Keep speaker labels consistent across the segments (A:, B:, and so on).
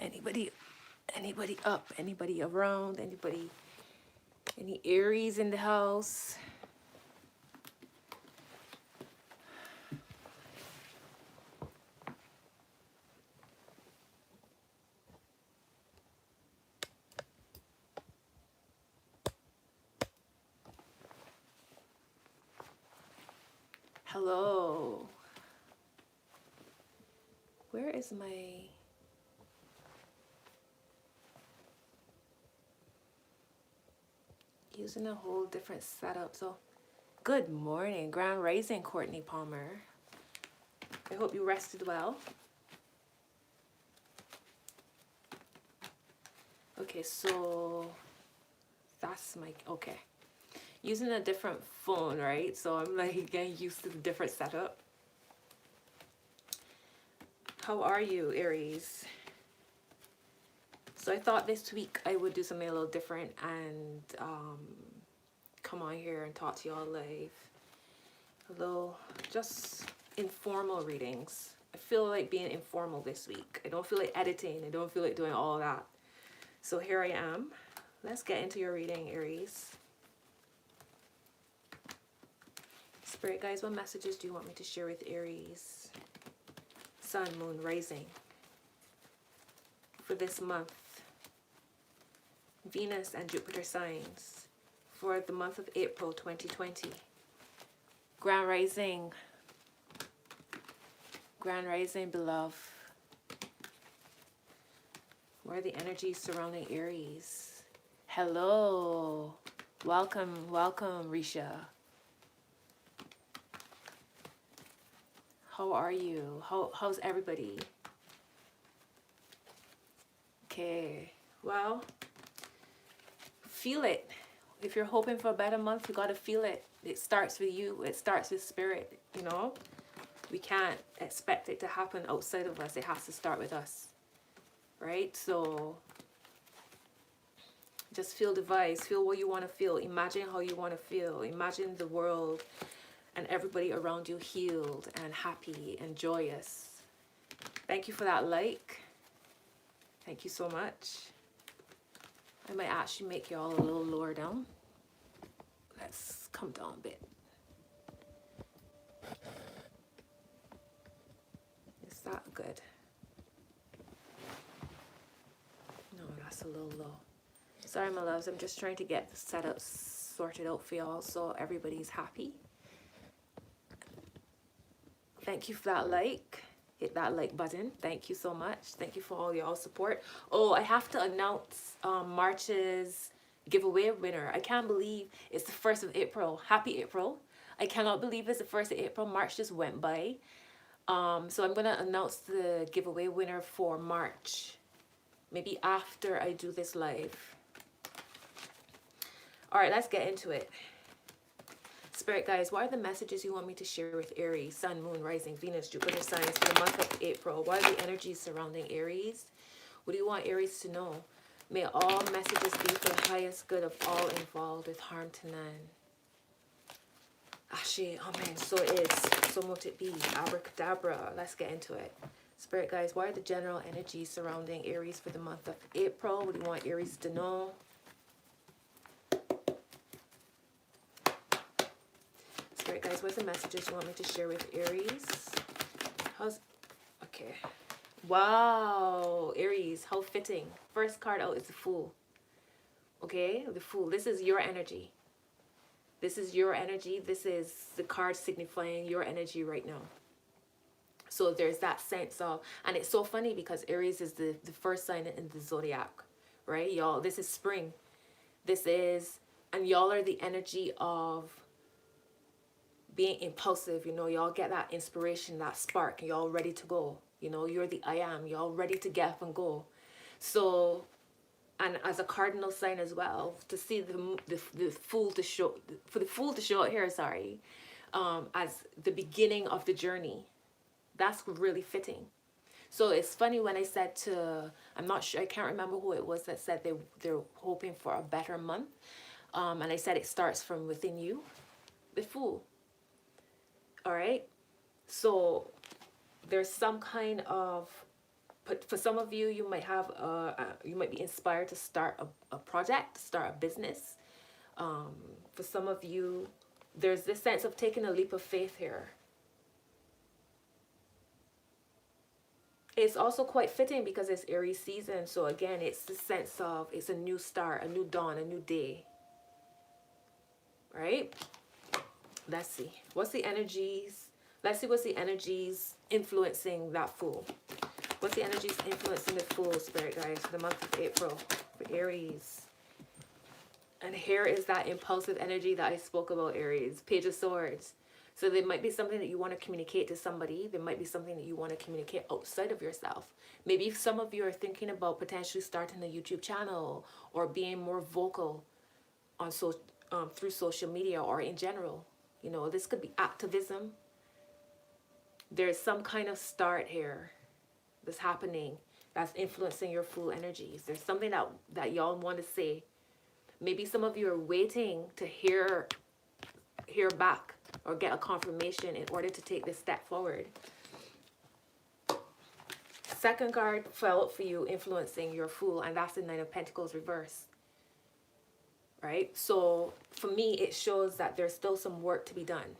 A: Anybody up? Anybody around? Any Aries in the house? Hello. Where is my... Using a whole different setup. So, good morning, Grand Rising, Courtney Palmer. I hope you rested well. Okay, so that's my... Okay. Using a different phone, right? So I'm like getting used to the different setup. How are you, Aries? So I thought this week I would do something a little different and come on here and talk to y'all live. A little just informal readings. I feel like being informal this week. I don't feel like editing. I don't feel like doing all that. So here I am. Let's get into your reading, Aries. Spirit guides, what messages do you want me to share with Aries? Sun, Moon, Rising. For this month. Venus and Jupiter signs. For the month of April 2020. Grand Rising. Grand Rising, beloved. What are the energies surrounding Aries? Hello. Welcome, Risha. How are you? How's everybody? Okay. Well, feel it. If you're hoping for a better month, you gotta feel it. It starts with you. It starts with spirit, you know? We can't expect it to happen outside of us. It has to start with us. Right? So just feel the vibes. Feel what you want to feel. Imagine how you want to feel. Imagine the world and everybody around you healed and happy and joyous. Thank you for that like. Thank you so much. I might actually make y'all a little lower down. Let's come down a bit. Is that good? No, that's a little low. Sorry, my loves. I'm just trying to get the setup sorted out for y'all so everybody's happy. Thank you for that like. Hit that like button. Thank you so much. Thank you for all y'all support. Oh, I have to announce March's giveaway winner. I can't believe it's the 1st of April. Happy April. I cannot believe it's the 1st of April. March just went by. So I'm going to announce the giveaway winner for March. Maybe after I do this live. All right, let's get into it. Spirit guys, what are the messages you want me to share with Aries, Sun, Moon, Rising, Venus, Jupiter signs for the month of April? What are the energies surrounding Aries? What do you want Aries to know? May all messages be for the highest good of all involved with harm to none. Ashe, amen, so it is, so mote it be, abracadabra. Let's get into it. Spirit guys, what are the general energies surrounding Aries for the month of April? What do you want Aries to know? Spirit guys, what's the messages you want me to share with Aries? Okay. Wow, Aries, how fitting. First card out is the Fool. Okay, the Fool. This is your energy. This is your energy. This is the card signifying your energy right now. So there's that sense of, and it's so funny because Aries is the first sign in the zodiac, right? Y'all, this is spring. This is, and y'all are the energy of being impulsive, you know, y'all get that inspiration, that spark, and y'all ready to go. You know, you're the I am, y'all ready to get up and go. So, and as a cardinal sign as well, to see the Fool to show, for the Fool to show up here, sorry, as the beginning of the journey, that's really fitting. So it's funny when I said to, I'm not sure, I can't remember who it was that said they're hoping for a better month. And I said it starts from within you, the Fool. All right, so there's some kind of but for some of you, you might have you might be inspired to start a project, start a business. For some of you, there's this sense of taking a leap of faith here. It's also quite fitting because it's Aries season. So again, it's the sense of it's a new start, a new dawn, a new day. Right? Let's see. What's the energies? Let's see what's the energies influencing that Fool. What's the energies influencing the Fool, Spirit guys, for the month of April for Aries? And here is that impulsive energy that I spoke about, Aries. Page of Swords. So there might be something that you want to communicate to somebody. There might be something that you want to communicate outside of yourself. Maybe some of you are thinking about potentially starting a YouTube channel or being more vocal on through social media or in general. You know, this could be activism. There's some kind of start here that's happening that's influencing your Fool energies. There's something that y'all want to say. Maybe some of you are waiting to hear back or get a confirmation in order to take this step forward. Second card fell out for you influencing your Fool, and that's the Nine of Pentacles reverse. Right? So for me, it shows that there's still some work to be done.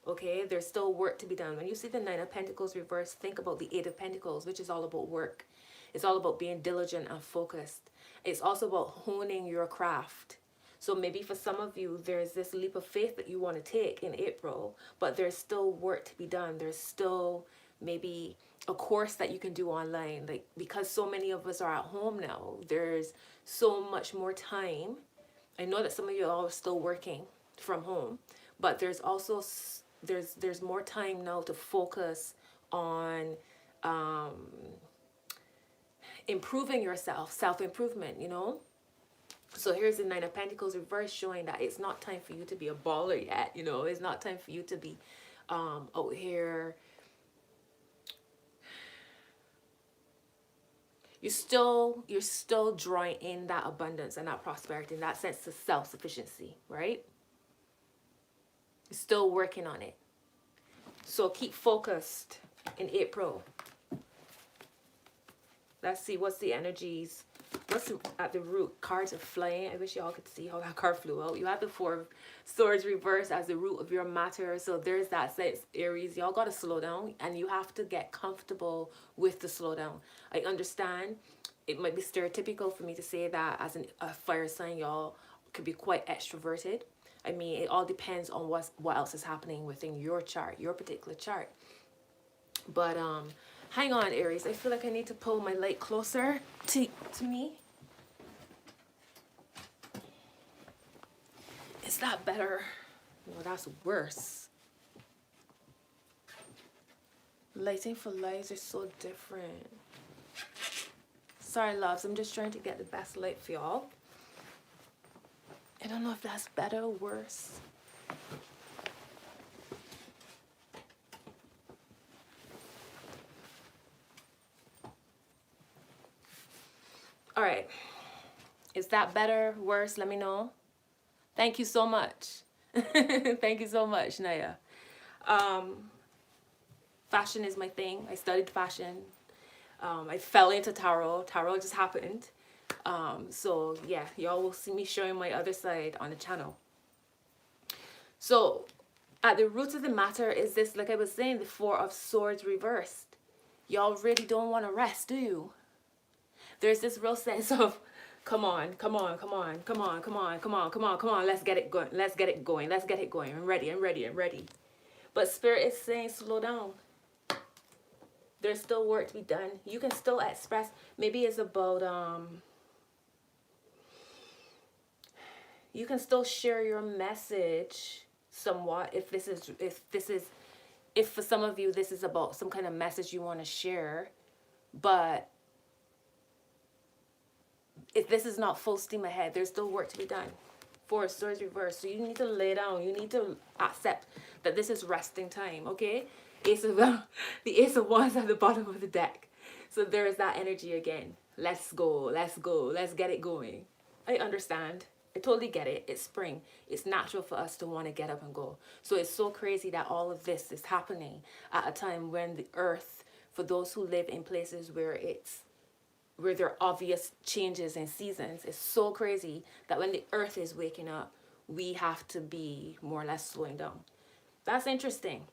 A: Okay? There's still work to be done. When you see the Nine of Pentacles reverse, think about the Eight of Pentacles, which is all about work. It's all about being diligent and focused. It's also about honing your craft. So maybe for some of you, there's this leap of faith that you want to take in April, but there's still work to be done. There's still maybe a course that you can do online. Like, because so many of us are at home now, there's so much more time. I know that some of you are still working from home, but there's also, there's more time now to focus on improving yourself, self-improvement, you know? So here's the Nine of Pentacles reverse, showing that it's not time for you to be a baller yet, you know? It's not time for you to be out here. You're still drawing in that abundance and that prosperity, and that sense of self-sufficiency, right? You're still working on it. So keep focused in April. Let's see, what's the energies? What's at the root? Cards are flying. I wish y'all could see how that card flew out. You have the Four of Swords reversed as the root of your matter. So there's that sense, Aries. Y'all got to slow down, and you have to get comfortable with the slowdown. I understand it might be stereotypical for me to say that as a fire sign, y'all could be quite extroverted. I mean, it all depends on what else is happening within your chart, your particular chart. But hang on, Aries. I feel like I need to pull my light closer to me. Is that better? No, that's worse. Lighting for lights are so different. Sorry, loves. I'm just trying to get the best light for y'all. I don't know if that's better or worse. All right. Is that better, worse? Let me know. Thank you so much. Thank you so much, Naya. Fashion is my thing. I studied fashion. I fell into tarot. Tarot just happened. So yeah, y'all will see me showing my other side on the channel. So at the root of the matter is this, like I was saying, the Four of Swords reversed. Y'all really don't want to rest, do you? There's this real sense of, come on, come on, come on, come on, come on, come on, come on, come on, let's get it going, let's get it going, let's get it going. I'm ready, I'm ready, I'm ready. But Spirit is saying, slow down. There's still work to be done. You can still express. If it's about, you can still share your message somewhat. If for some of you, this is about some kind of message you want to share, but if this is not full steam ahead, there's still work to be done. Four of Swords reversed. So you need to lay down. You need to accept that this is resting time, okay? The Ace of Wands at the bottom of the deck. So there is that energy again. Let's go, let's go, let's get it going. I understand. I totally get it. It's spring. It's natural for us to want to get up and go. So it's so crazy that all of this is happening at a time when the earth for those who live in places where there are obvious changes in seasons. It's so crazy that when the earth is waking up, we have to be more or less slowing down. That's interesting.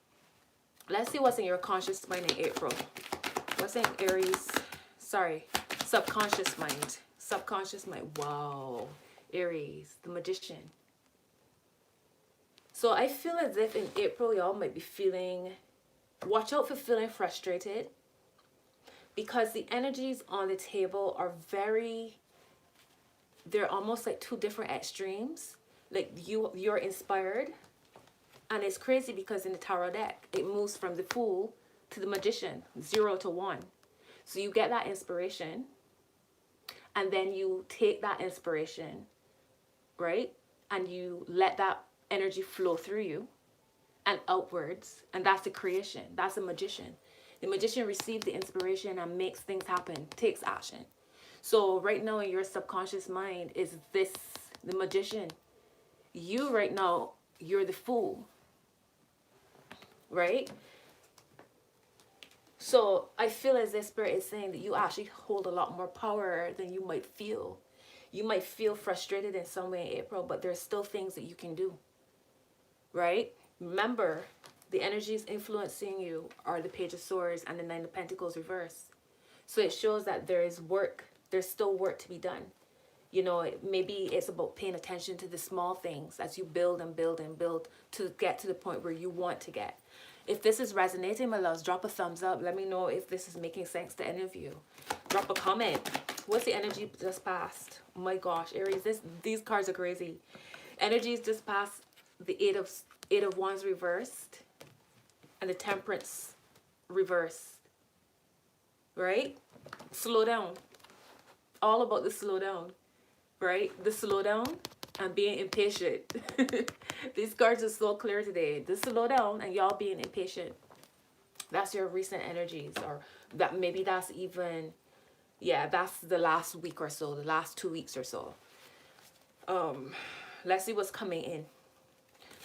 A: Let's see what's in your conscious mind in April. What's in Aries? Sorry, subconscious mind. Subconscious mind. Wow. Aries, the Magician. So I feel as if in April, y'all might be feeling, watch out for feeling frustrated, because the energies on the table are they're almost like two different extremes. Like you're inspired, and it's crazy because in the tarot deck, it moves from the Fool to the Magician, 0 to 1. So you get that inspiration, and then you take that inspiration, right? And you let that energy flow through you and outwards, and that's the creation. That's a magician. The magician receives the inspiration and makes things happen, takes action. So right now in your subconscious mind is this, the magician. You right now, you're the Fool, right? So I feel as if Spirit is saying that you actually hold a lot more power than you might feel. You might feel frustrated in some way in April, but there's still things that you can do, right? Remember, the energies influencing you are the Page of Swords and the Nine of Pentacles reverse. So it shows that there is work. There's still work to be done. You know, maybe it's about paying attention to the small things as you build and build and build to get to the point where you want to get. If this is resonating, my loves, drop a thumbs up. Let me know if this is making sense to any of you. Drop a comment. What's the energy just passed? Oh my gosh, Aries, these cards are crazy. Energies just passed the Eight of Wands reversed and the Temperance reversed. Right? Slow down. All about the slow down. Right? The slow down and being impatient. These cards are so clear today. The slow down and y'all being impatient. That's your recent energies, or that maybe that's even, yeah, that's the last week or so, the last 2 weeks or so. Let's see what's coming in.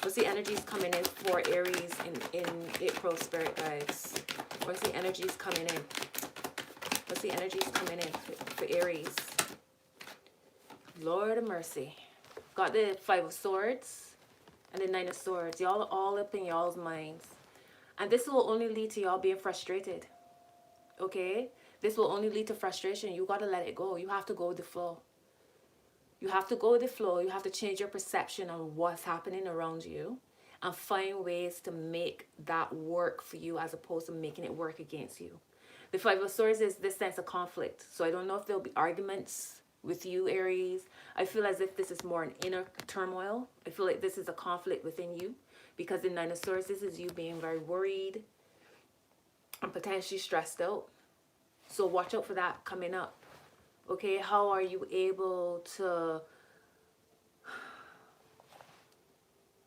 A: What's the energies coming in for Aries in April, Spirit guides? What's the energies coming in? What's the energies coming in for Aries? Lord of mercy. Got the Five of Swords and the Nine of Swords. Y'all are all up in y'all's minds. And this will only lead to y'all being frustrated. Okay? This will only lead to frustration. You got to let it go. You have to go with the flow. You have to go with the flow. You have to change your perception on what's happening around you and find ways to make that work for you as opposed to making it work against you. The Five of Swords is this sense of conflict. So I don't know if there'll be arguments with you, Aries. I feel as if this is more an inner turmoil. I feel like this is a conflict within you, because the Nine of Swords, this is you being very worried and potentially stressed out. So watch out for that coming up. Okay, how are you able to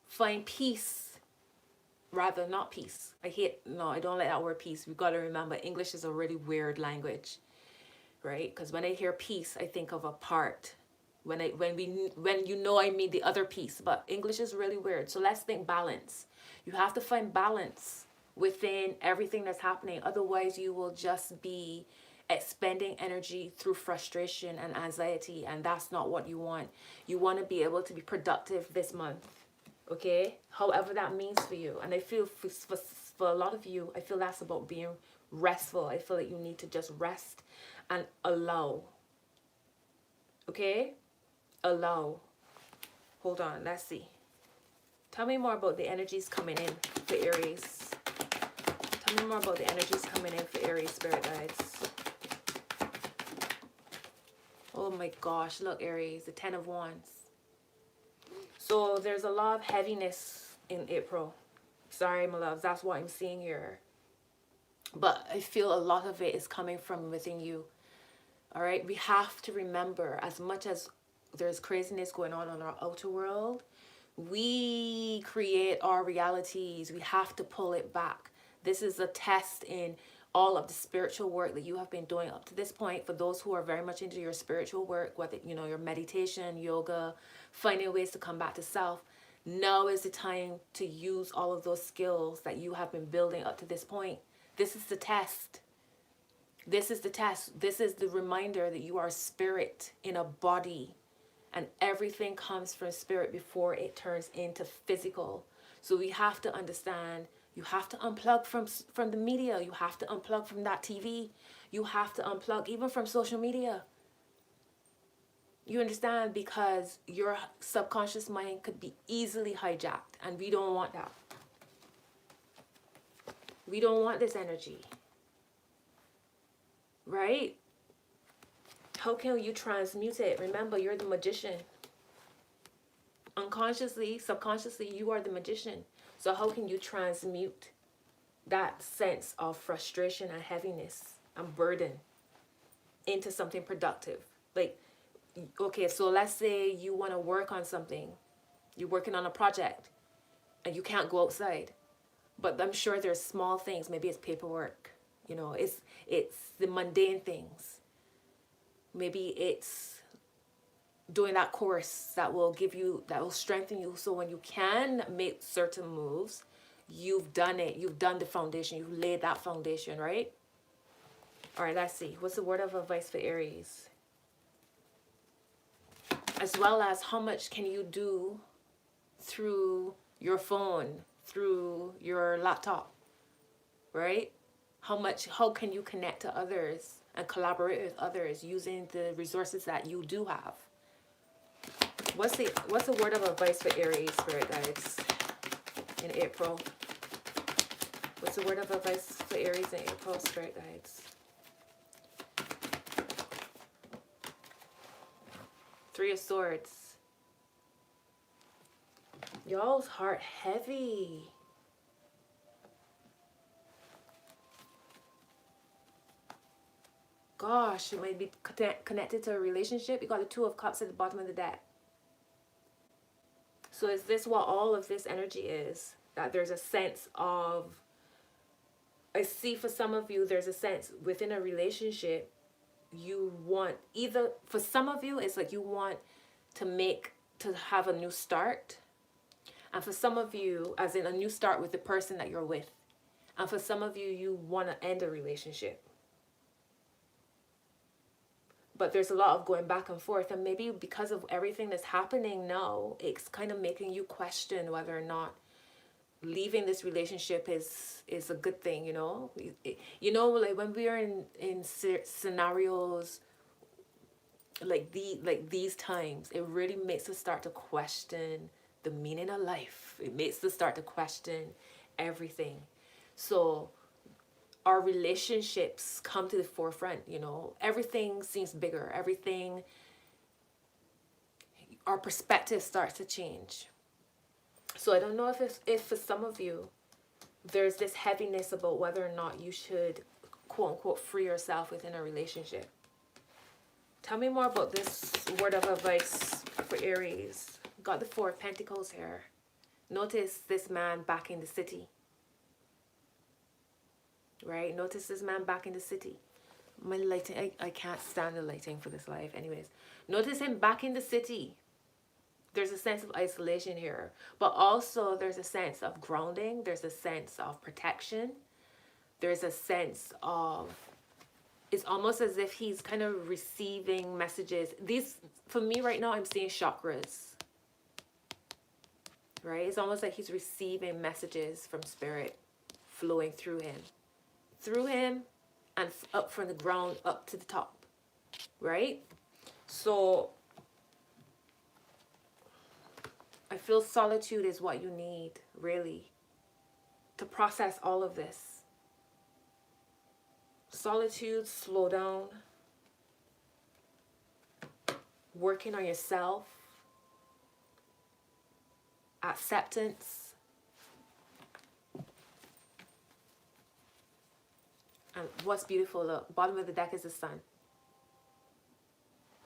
A: find peace? Rather, not peace. I don't like that word peace. We've got to remember, English is a really weird language, right? Because when I hear peace, I think of a part. When you know I mean the other piece, but English is really weird. So let's think balance. You have to find balance within everything that's happening. Otherwise, you will just be expending energy through frustration and anxiety, and that's not what you want. You want to be able to be productive this month, okay? However that means for you. And I feel for a lot of you, I feel that's about being restful. I feel like you need to just rest and allow, okay? Allow. Hold on, let's see. Tell me more about the energies coming in for Aries. Tell me more about the energies coming in for Aries, Spirit guides. Oh my gosh, look, Aries, the Ten of Wands. So there's a lot of heaviness in April. Sorry, my loves, that's what I'm seeing here. But I feel a lot of it is coming from within you. All right, we have to remember, as much as there's craziness going on in our outer world, we create our realities. We have to pull it back. This is a test in all of the spiritual work that you have been doing up to this point. For those who are very much into your spiritual work, whether you know your meditation, yoga, finding ways to come back to self, now is the time to use all of those skills that you have been building up to this point. This is the test. This is the test. This is the reminder that you are spirit in a body, and everything comes from spirit before it turns into physical. So we have to understand, you have to unplug from the media. You have to unplug from that TV. You have to unplug even from social media. You understand? Because your subconscious mind could be easily hijacked, and we don't want that. We don't want this energy. Right? How can you transmute it? Remember, you're the magician. Unconsciously, subconsciously, you are the magician. So how can you transmute that sense of frustration and heaviness and burden into something productive? Like, okay, so let's say you want to work on something. You're working on a project and you can't go outside. But I'm sure there's small things. Maybe it's paperwork. You know, it's the mundane things. Maybe it's doing that course that will strengthen you. So when you can make certain moves, you've done it. You've done the foundation. You've laid that foundation, right? All right, let's see. What's the word of advice for Aries? As well as how much can you do through your phone, through your laptop, right? How can you connect to others and collaborate with others using the resources that you do have? What's the word of advice for Aries, spirit guides, in April? What's the word of advice for Aries in April, spirit guides? Three of Swords. Y'all's heart heavy. Gosh, you might be connected to a relationship. You got the Two of Cups at the bottom of the deck. So is this what all of this energy is? That there's a sense of, I see for some of you, there's a sense within a relationship, you want either, for some of you, it's like you want to have a new start. And for some of you, as in a new start with the person that you're with. And for some of you, you want to end a relationship. But there's a lot of going back and forth. And maybe because of everything that's happening now, it's kind of making you question whether or not leaving this relationship is a good thing, you know? You know, like when we are in scenarios like these times, it really makes us start to question the meaning of life. It makes us start to question everything. So our relationships come to the forefront, you know. Everything seems bigger. Everything, our perspective starts to change. So I don't know if for some of you, there's this heaviness about whether or not you should, quote unquote, free yourself within a relationship. Tell me more about this word of advice for Aries. Got the Four of Pentacles here. Notice this man back in the city. Right? Notice this man back in the city. My lighting, I can't stand the lighting for this live. Anyways, notice him back in the city. There's a sense of isolation here. But also there's a sense of grounding. There's a sense of protection. There's a sense of, it's almost as if he's kind of receiving messages. These, for me right now, I'm seeing chakras. Right? It's almost like he's receiving messages from spirit flowing through him. Through him and up from the ground up to the top. Right? So I feel solitude is what you need, really, to process all of this. Solitude, slow down, working on yourself, acceptance, and what's beautiful, look, bottom of the deck is the sun.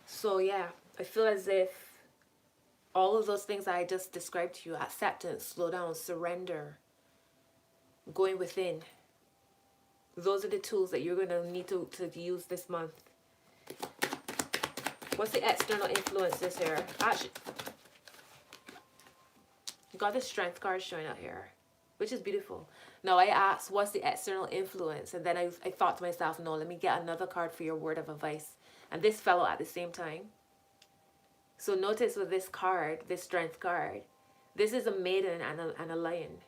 A: So yeah, I feel as if all of those things I just described to you, acceptance, slow down, surrender, going within, those are the tools that you're going to need to use this month. What's the external influences here? Actually, you got the Strength card showing up here which is beautiful. Now I asked, what's the external influence? And then I thought to myself, no, let me get another card for your word of advice. And this fell out at the same time. So notice with this card, this strength card, this is a maiden and a lion.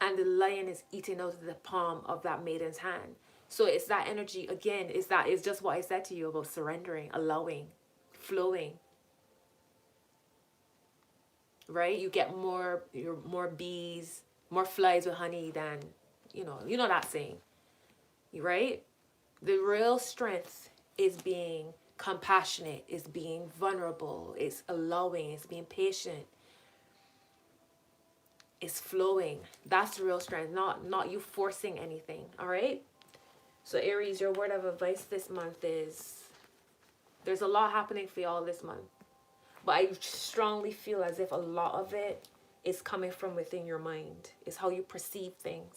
A: And the lion is eating out of the palm of that maiden's hand. So it's that energy, again, it's just what I said to you about surrendering, allowing, flowing. Right? You get more bees, more flies with honey than, you know that saying. Right? The real strength is being compassionate, is being vulnerable, is allowing, is being patient, is flowing. That's the real strength, not you forcing anything. All right? So Aries, your word of advice this month is, there's a lot happening for y'all this month. But I strongly feel as if a lot of it is coming from within your mind. It's how you perceive things.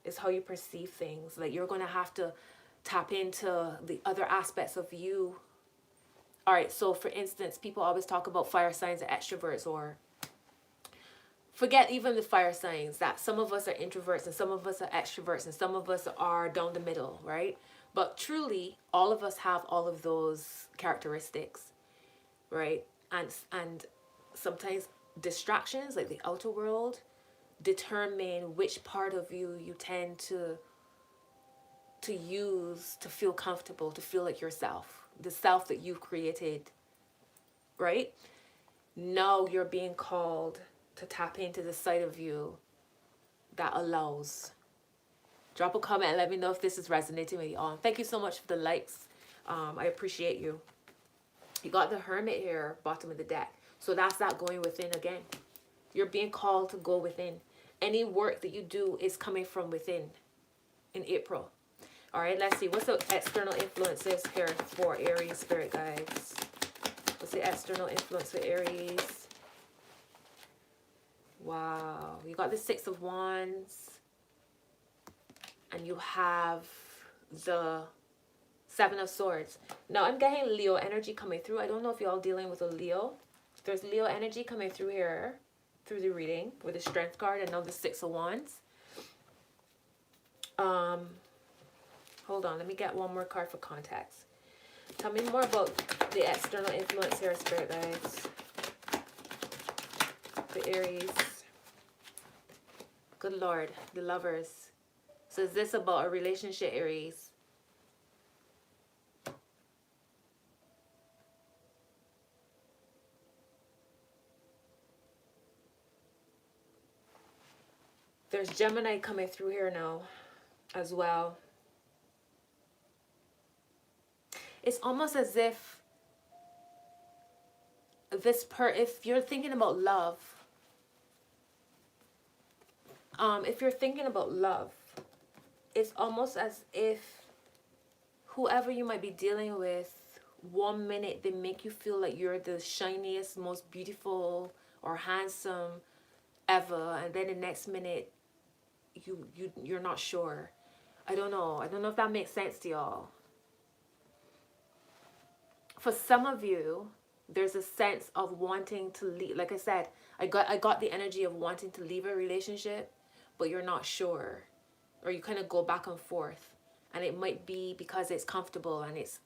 A: It's how you perceive things. Like, you're going to have to tap into the other aspects of you. All right, so for instance, people always talk about fire signs and extroverts, or forget even the fire signs, that some of us are introverts and some of us are extroverts and some of us are down the middle, right? But truly, all of us have all of those characteristics, right? And sometimes distractions, like the outer world, determine which part of you tend to use to feel comfortable, to feel like yourself, the self that you've created, right? Now you're being called to tap into the side of you that allows. Drop a comment and let me know if this is resonating with you all. Thank you so much for the likes. I appreciate you. You got the Hermit here, bottom of the deck. So that's that going within again. You're being called to go within. Any work that you do is coming from within in April. All right, let's see. What's the external influences here for Aries, spirit guides? What's the external influence for Aries? Wow. You got the Six of Wands. And you have the Seven of Swords. Now, I'm getting Leo energy coming through. I don't know if you're all dealing with a Leo. There's Leo energy coming through here, through the reading, with the Strength card and now the Six of Wands. Hold on. Let me get one more card for context. Tell me more about the external influence here, spirit guides. The Aries. Good Lord. The Lovers. So is this about a relationship, Aries? There's Gemini coming through here now as well. It's almost as if if you're thinking about love, it's almost as if whoever you might be dealing with, 1 minute they make you feel like you're the shiniest, most beautiful or handsome ever, and then the next minute you're not sure. I don't know if that makes sense to y'all. For some of you, there's a sense of wanting to leave. Like I said, I got the energy of wanting to leave a relationship, but you're not sure, or you kind of go back and forth, and it might be because it's comfortable and it's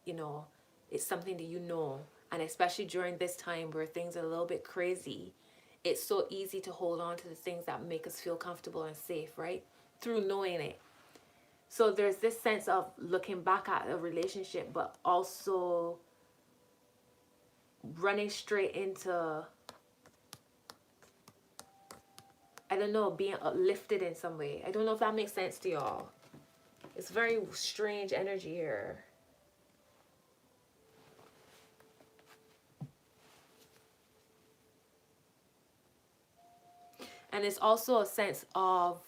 A: you know, it's something that you know, and especially during this time where things are a little bit crazy, it's so easy to hold on to the things that make us feel comfortable and safe, right? Through knowing it. So there's this sense of looking back at a relationship, but also running straight into, I don't know, being uplifted in some way. I don't know if that makes sense to y'all. It's very strange energy here. And it's also a sense of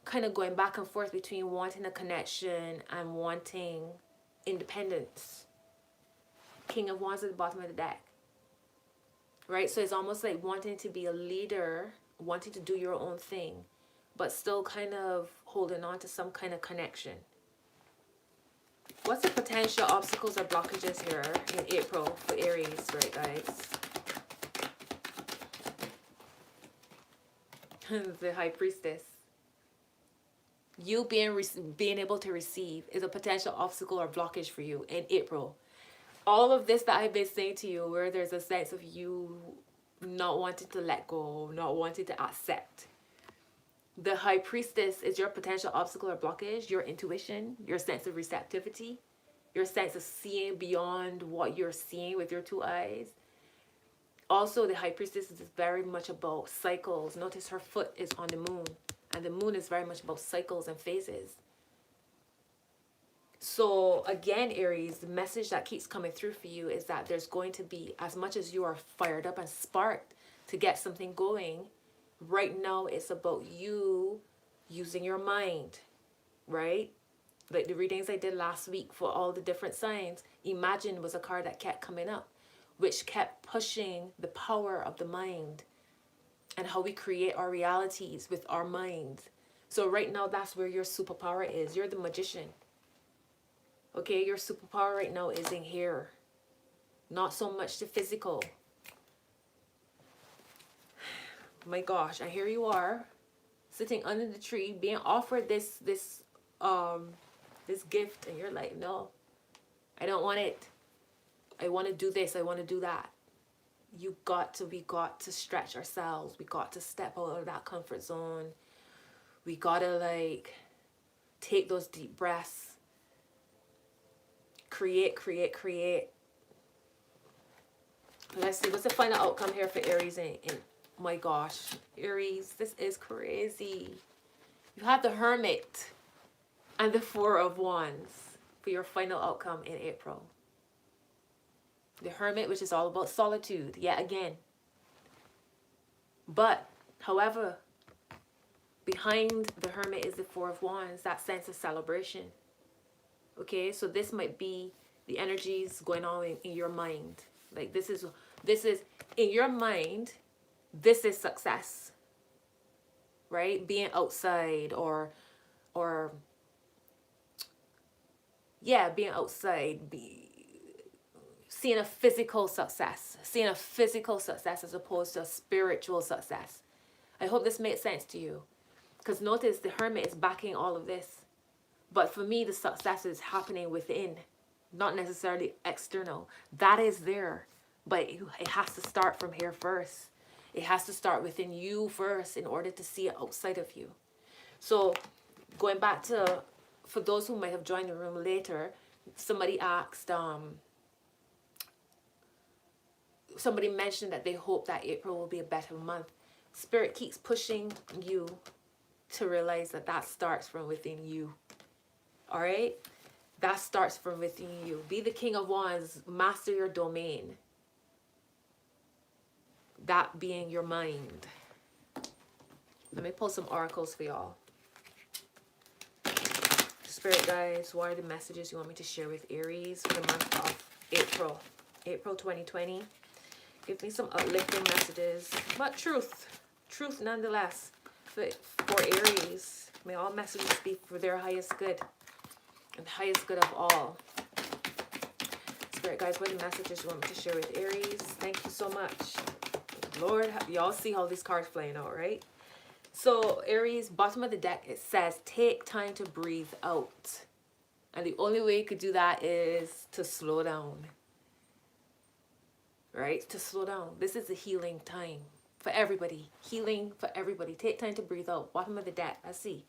A: kind of going back and forth between wanting a connection and wanting independence. King of Wands at the bottom of the deck. Right? So it's almost like wanting to be a leader, wanting to do your own thing, but still kind of holding on to some kind of connection. What's the potential obstacles or blockages here in April for Aries, right, guys? The High Priestess. You being able to receive is a potential obstacle or blockage for you in April. All of this that I've been saying to you, where there's a sense of you not wanting to let go, not wanting to accept. The High Priestess is your potential obstacle or blockage, your intuition, your sense of receptivity, your sense of seeing beyond what you're seeing with your two eyes. Also, the High Priestess is very much about cycles. Notice her foot is on the moon, and the moon is very much about cycles and phases. So again, Aries, the message that keeps coming through for you is that there's going to be, as much as you are fired up and sparked to get something going, right now it's about you using your mind, right? Like the readings I did last week for all the different signs, Imagine was a card that kept coming up, which kept pushing the power of the mind and how we create our realities with our minds. So right now, that's where your superpower is. You're the magician. Okay, your superpower right now is in here. Not so much the physical. My gosh, and here you are, sitting under the tree, being offered this gift, and you're like, no, I don't want it. I want to do this, I want to do that. We got to stretch ourselves. We got to step out of that comfort zone. We gotta like take those deep breaths. Create. Let's see, what's the final outcome here for Aries? And my gosh, Aries, this is crazy. You have the Hermit and the Four of Wands for your final outcome in April. The Hermit, which is all about solitude, yet again. But, however, behind the Hermit is the Four of Wands, that sense of celebration. Okay, so this might be the energies going on in your mind. Like this is in your mind, this is success. Right? Being outside or yeah, being outside, seeing a physical success as opposed to a spiritual success. I hope this made sense to you. Because notice the Hermit is backing all of this. But for me, the success is happening within, not necessarily external. That is there, but it has to start from here first. It has to start within you first in order to see it outside of you. So going back to, for those who might have joined the room later, somebody asked, somebody mentioned that they hope that April will be a better month. Spirit keeps pushing you to realize that that starts from within you. All right? That starts from within you. Be the King of Wands. Master your domain. That being your mind. Let me pull some oracles for y'all. Spirit guides, what are the messages you want me to share with Aries for the month of April? April 2020. Give me some uplifting messages. But truth. Truth nonetheless. For Aries. May all messages be for their highest good. And highest good of all. Spirit guys, what are the messages you want me to share with Aries? Thank you so much. Lord, y'all see how these cards playing out, right? So Aries, bottom of the deck, it says take time to breathe out. And the only way you could do that is to slow down. Right? To slow down. This is a healing time for everybody. Healing for everybody. Take time to breathe out. Bottom of the deck, let's see.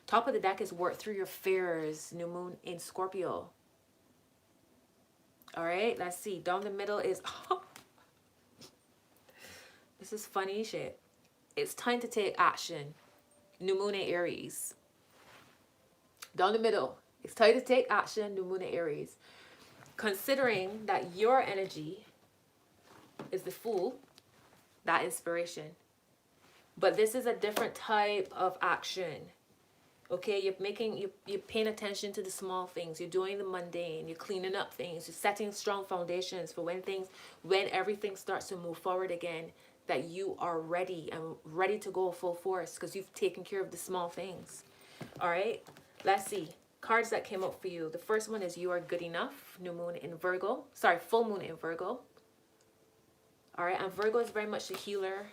A: Top of the deck is work through your fears. New moon in Scorpio. All right, let's see. Down the middle is... this is funny shit. It's time to take action. New moon in Aries. Down the middle. It's time to take action. New moon in Aries. Considering that your energy is the Fool. That inspiration. But this is a different type of action. Okay, you're paying attention to the small things. You're doing the mundane. You're cleaning up things. You're setting strong foundations for when everything starts to move forward again, that you are ready and ready to go full force because you've taken care of the small things. All right, let's see. Cards that came up for you. The first one is you are good enough. New moon in Virgo. Sorry, full moon in Virgo. All right, and Virgo is very much a healer.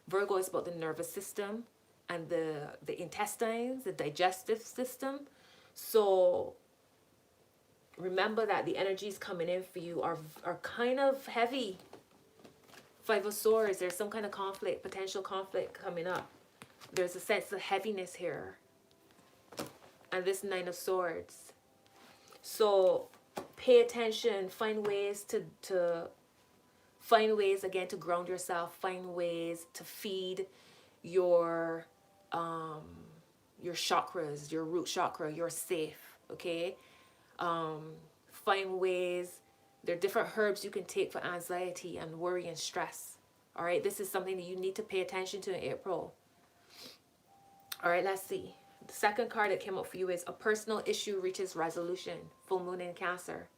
A: Virgo is about the nervous system. and the intestines, the digestive system. So remember that the energies coming in for you are kind of heavy. Five of Swords, there's some kind of conflict, potential conflict coming up. There's a sense of heaviness here. And this Nine of Swords. So pay attention, find ways to find ways again to ground yourself, find ways to feed your chakras, your root chakra. You're safe, okay? Find ways. There are different herbs you can take for anxiety and worry and stress. All right, this is something that you need to pay attention to in April. All right, let's see. The second card that came up for you is a personal issue reaches resolution. Full moon in Cancer.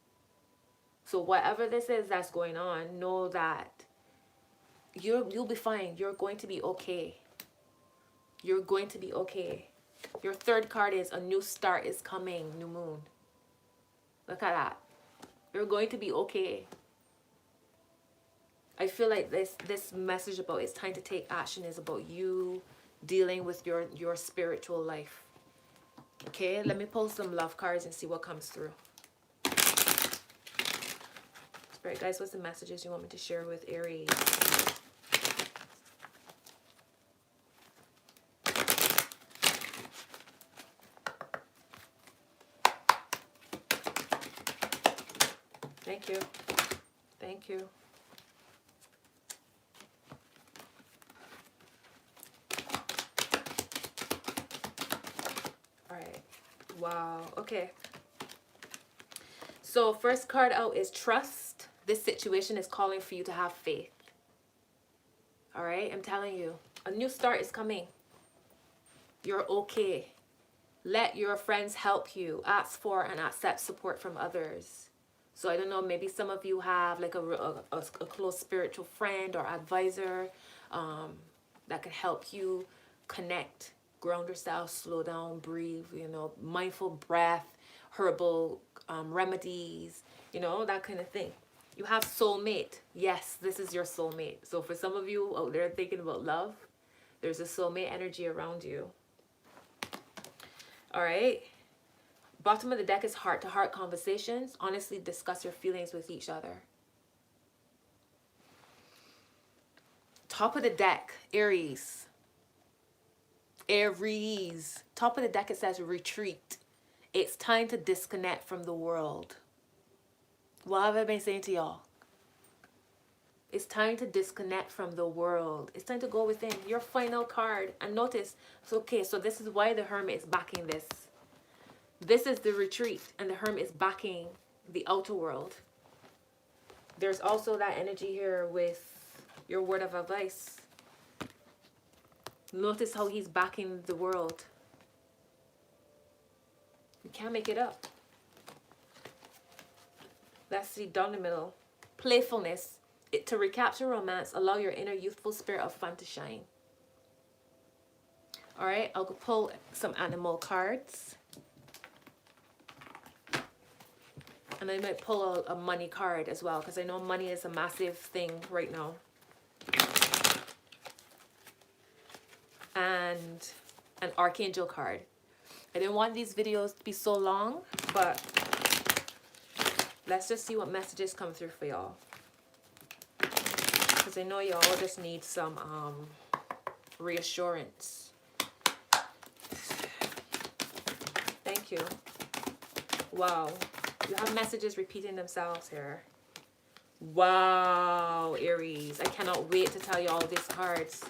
A: So whatever this is that's going on, know that you'll be fine. You're going to be okay. You're going to be okay. Your third card is a new start is coming, new moon. Look at that. You're going to be okay. I feel like this message about it's time to take action is about you dealing with your spiritual life. Okay, let me pull some love cards and see what comes through. Spirit guys, what's the messages you want me to share with Aries? Thank you. Thank you. All right. Wow. Okay. So first card out is trust. This situation is calling for you to have faith. All right. I'm telling you, a new start is coming. You're okay. Let your friends help you. Ask for and accept support from others. So I don't know, maybe some of you have like a close spiritual friend or advisor that can help you connect, ground yourself, slow down, breathe, you know, mindful breath, herbal remedies, you know, that kind of thing. You have soulmate. Yes, this is your soulmate. So for some of you out there thinking about love, there's a soulmate energy around you. All right. Bottom of the deck is heart-to-heart conversations. Honestly, discuss your feelings with each other. Top of the deck, Aries. Aries. Top of the deck, it says retreat. It's time to disconnect from the world. What have I been saying to y'all? It's time to disconnect from the world. It's time to go within. Your final card. And notice, it's okay, so this is why the Hermit is backing this. This is the retreat, and the Hermit is backing the outer world. There's also that energy here with your word of advice. Notice how he's backing the world. You can't make it up. Let's see, down the middle. Playfulness. To recapture romance, allow your inner youthful spirit of fun to shine. All right, I'll go pull some animal cards. And I might pull a money card as well, because I know money is a massive thing right now. And an archangel card. I didn't want these videos to be so long, but let's just see what messages come through for y'all. Because I know y'all just need some reassurance. Thank you. Wow. You have messages repeating themselves here. Wow, Aries. I cannot wait to tell you all these cards.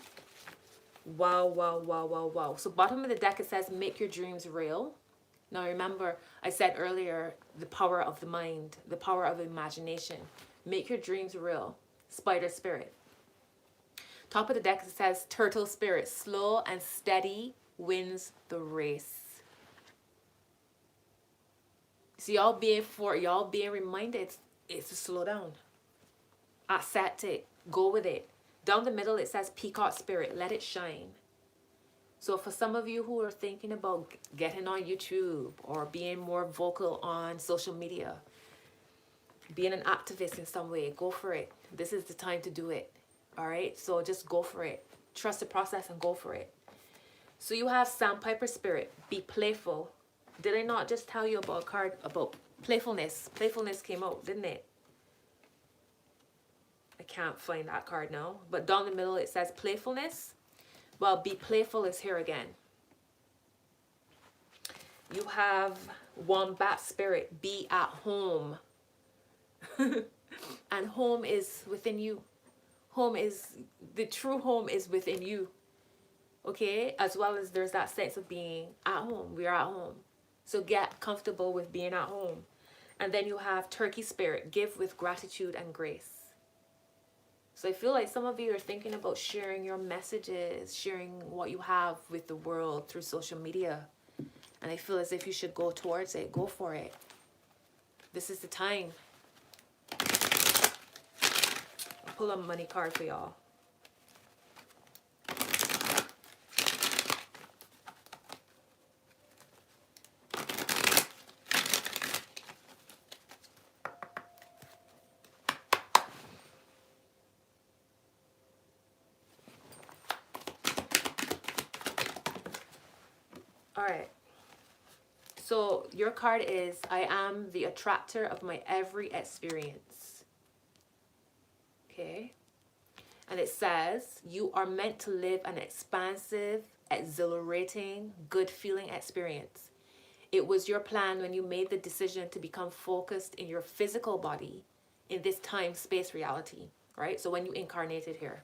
A: Wow, wow, wow, wow, wow. So bottom of the deck, it says, make your dreams real. Now remember, I said earlier, the power of the mind, the power of imagination. Make your dreams real. Spider spirit. Top of the deck, it says, turtle spirit. Slow and steady wins the race. So y'all being reminded it's to slow down. Accept it. Go with it. Down the middle, it says peacock spirit. Let it shine. So for some of you who are thinking about getting on YouTube or being more vocal on social media, being an activist in some way, go for it. This is the time to do it. All right? So just go for it. Trust the process and go for it. So you have Sandpiper Spirit. Be playful. Did I not just tell you about a card about playfulness? Playfulness came out, didn't it? I can't find that card now. But down the middle it says playfulness. Well, be playful is here again. You have Wombat Spirit. Be at home. And home is within you. Home is, the true home is within you. Okay? As well as there's that sense of being at home. We are at home. So get comfortable with being at home. And then you have Turkey Spirit. Give with gratitude and grace. So I feel like some of you are thinking about sharing your messages, sharing what you have with the world through social media. And I feel as if you should go towards it. Go for it. This is the time. I'll pull a money card for y'all. All right. So your card is, I am the attractor of my every experience. Okay. And it says, you are meant to live an expansive, exhilarating, good feeling experience. It was your plan when you made the decision to become focused in your physical body in this time-space reality, right? So when you incarnated here,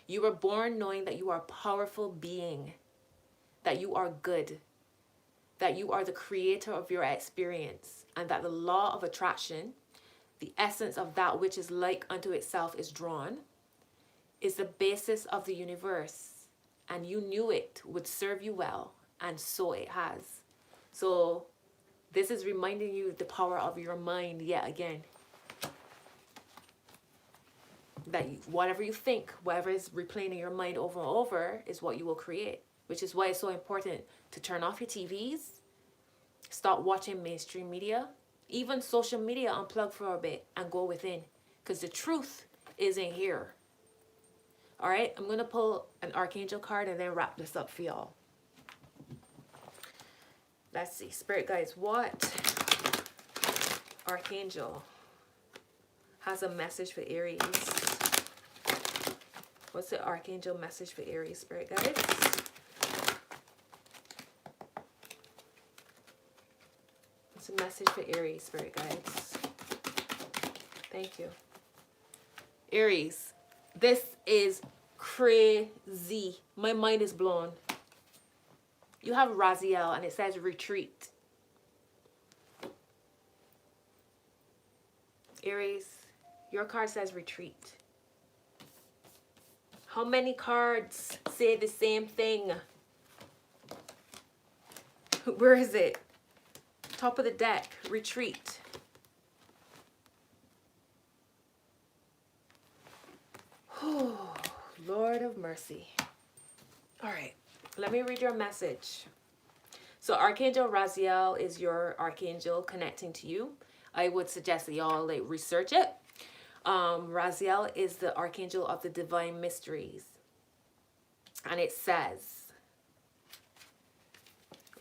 A: you were born knowing that you are a powerful being, that you are good, that you are the creator of your experience, and that the law of attraction, the essence of that which is like unto itself is drawn, is the basis of the universe. And you knew it would serve you well, and so it has. So this is reminding you the power of your mind yet again. That whatever you think, whatever is replaying in your mind over and over is what you will create. Which is why it's so important to turn off your TVs, stop watching mainstream media, even social media, unplug for a bit and go within. Because the truth is in here. All right, I'm going to pull an Archangel card and then wrap this up for y'all. Let's see, Spirit Guides, what Archangel has a message for Aries? What's the Archangel message for Aries, Spirit Guides? What's the message for Aries, Spirit Guides? Thank you. Aries, this is crazy. My mind is blown. You have Raziel and it says retreat. Aries, your card says retreat. How many cards say the same thing? Where is it? Top of the deck, retreat. Oh, Lord of mercy. All right, let me read your message. So Archangel Raziel is your archangel connecting to you. I would suggest that y'all like research it. Raziel is the archangel of the divine mysteries. And it says,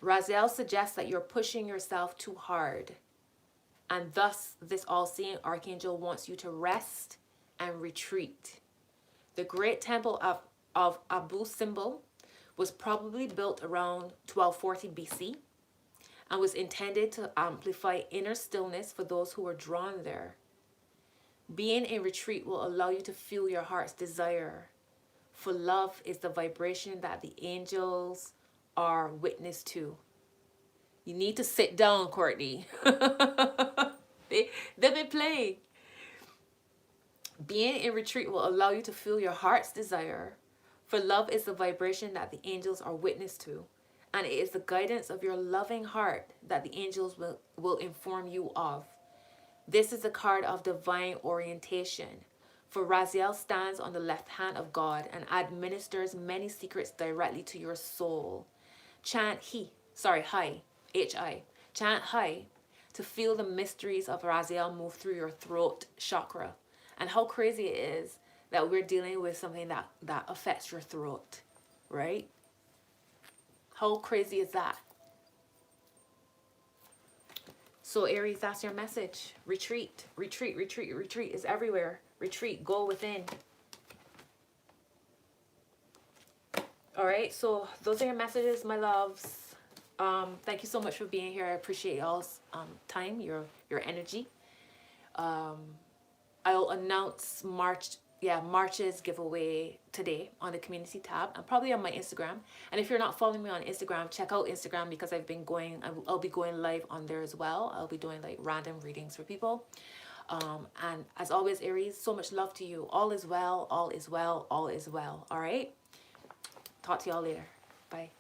A: Raziel suggests that you're pushing yourself too hard. And thus, this all-seeing archangel wants you to rest and retreat. The great temple of Abu Simbel was probably built around 1240 BC and was intended to amplify inner stillness for those who were drawn there. Being in retreat will allow you to feel your heart's desire, for love is the vibration that the angels are witness to. You need to sit down, Courtney. They've been playing. Being in retreat will allow you to feel your heart's desire, for love is the vibration that the angels are witness to, and it is the guidance of your loving heart that the angels will inform you of. This is a card of divine orientation, for Raziel stands on the left hand of God and administers many secrets directly to your soul. Chant Hi, H-I. Chant Hi to feel the mysteries of Raziel move through your throat chakra. And how crazy it is that we're dealing with something that affects your throat, right? How crazy is that? So Aries, that's your message. Retreat, retreat, retreat, retreat is everywhere. Retreat, go within. All right, so those are your messages, my loves. Thank you so much for being here. I appreciate y'all's time, your energy. I'll announce March's giveaway today on the community tab and probably on my Instagram. And if you're not following me on Instagram, check out Instagram because I'll be going live on there as well. I'll be doing like random readings for people. And as always, Aries, so much love to you. All is well, all is well, all is well. All right. Talk to y'all later. Bye.